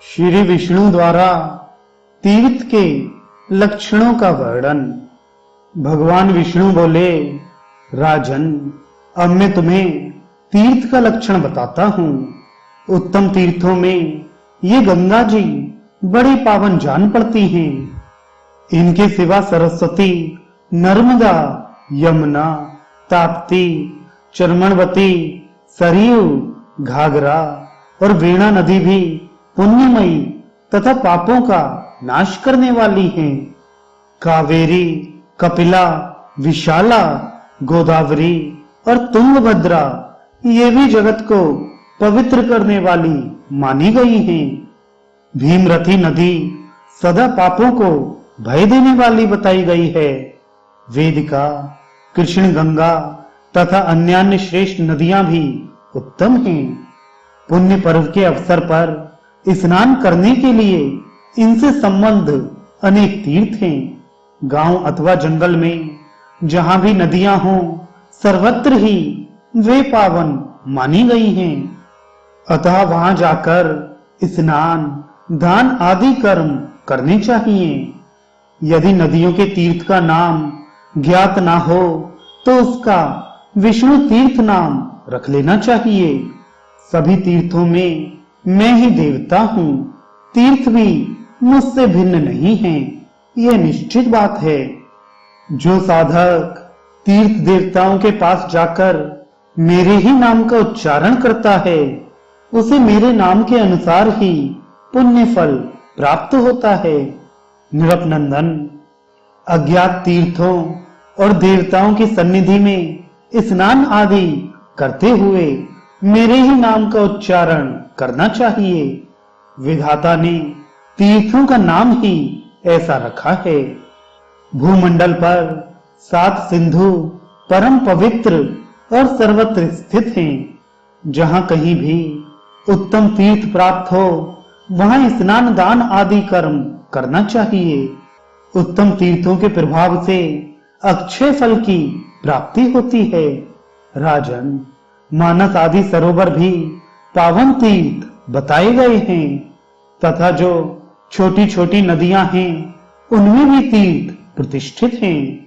श्री विष्णु द्वारा तीर्थ के लक्षणों का वर्णन। भगवान विष्णु बोले, राजन, अब मैं तुम्हें तीर्थ का लक्षण बताता हूं। उत्तम तीर्थों में ये गंगा जी बड़ी पावन जान पड़ती हैं। इनके सिवा सरस्वती, नर्मदा, यमुना, ताप्ती, चर्मणवती, सरयू, घाघरा और वेणा नदी भी पुण्यमयी तथा पापों का नाश करने वाली हैं। कावेरी, कपिला, विशाला, गोदावरी और तुंगभद्रा ये भी जगत को पवित्र करने वाली मानी गई हैं। भीमरथी नदी सदा पापों को भय देने वाली बताई गई है। वेदिका, कृष्ण गंगा तथा अन्य श्रेष्ठ नदियां भी उत्तम हैं। पुण्य पर्व के अवसर पर स्नान करने के लिए इनसे संबंध अनेक तीर्थ हैं। गांव अथवा जंगल में जहां भी नदियां हों, सर्वत्र ही वे पावन मानी गई हैं। अतः वहां जाकर स्नान, दान आदि कर्म करने चाहिए। यदि नदियों के तीर्थ का नाम ज्ञात ना हो तो उसका विष्णु तीर्थ नाम रख लेना चाहिए। सभी तीर्थों में मैं ही देवता हूं। तीर्थ भी मुझसे भिन्न नहीं हैं, यह निश्चित बात है। जो साधक तीर्थ देवताओं के पास जाकर मेरे ही नाम का उच्चारण करता है, उसे मेरे नाम के अनुसार ही पुण्य फल प्राप्त होता है। नृपनंदन, अज्ञात तीर्थों और देवताओं की सन्निधि में स्नान आदि करते हुए मेरे ही नाम का उच्चारण करना चाहिए। विधाता ने तीर्थों का नाम ही ऐसा रखा है। भूमंडल पर 7 सिंधु परम पवित्र और सर्वत्र स्थित हैं। जहां कहीं भी उत्तम तीर्थ प्राप्त हो, वहां स्नान, दान आदि कर्म करना चाहिए। उत्तम तीर्थों के प्रभाव से अक्षय फल की प्राप्ति होती है। राजन, मानस आदि सरोवर भी पावन तीर्थ बताए गए हैं तथा जो छोटी छोटी नदियां हैं, उनमें भी तीर्थ प्रतिष्ठित हैं।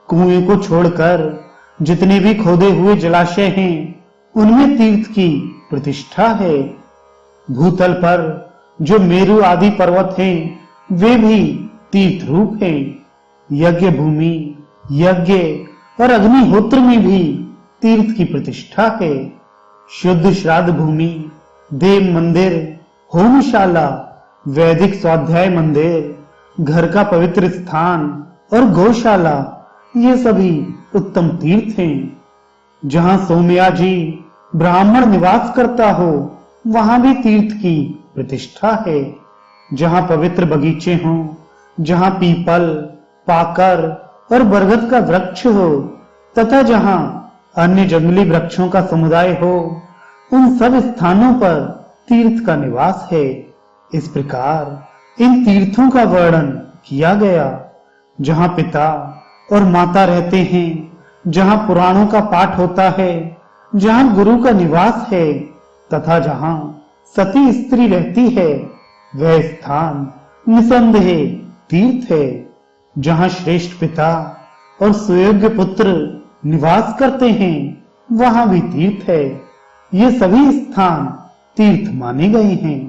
कुएं को छोड़कर जितने भी खोदे हुए जलाशय हैं, उनमें तीर्थ की प्रतिष्ठा है। भूतल पर जो मेरु आदि पर्वत हैं, वे भी तीर्थ रूप हैं। यज्ञ भूमि, यज्ञ और अग्निहोत्र में भी तीर्थ की प्रतिष्ठा है। शुद्ध श्राद्ध भूमि, देव मंदिर, होमशाला, वैदिक स्वाध्याय मंदिर, घर का पवित्र स्थान और गौशाला, ये सभी उत्तम तीर्थ हैं। जहां सोमया जी ब्राह्मण निवास करता हो, वहां भी तीर्थ की प्रतिष्ठा है। जहां पवित्र बगीचे हों, जहां पीपल, पाकर और बरगद का वृक्ष हो तथा जहां अन्य जंगली वृक्षों का समुदाय हो, उन सब स्थानों पर तीर्थ का निवास है। इस प्रकार इन तीर्थों का वर्णन किया गया। जहां पिता और माता रहते हैं, जहां पुराणों का पाठ होता है, जहां गुरु का निवास है तथा जहां सती स्त्री रहती है, वह स्थान निसंदेह तीर्थ है। जहां श्रेष्ठ पिता और सुयोग्य पुत्र निवास करते हैं, वहां भी तीर्थ है। ये सभी स्थान तीर्थ माने गए हैं।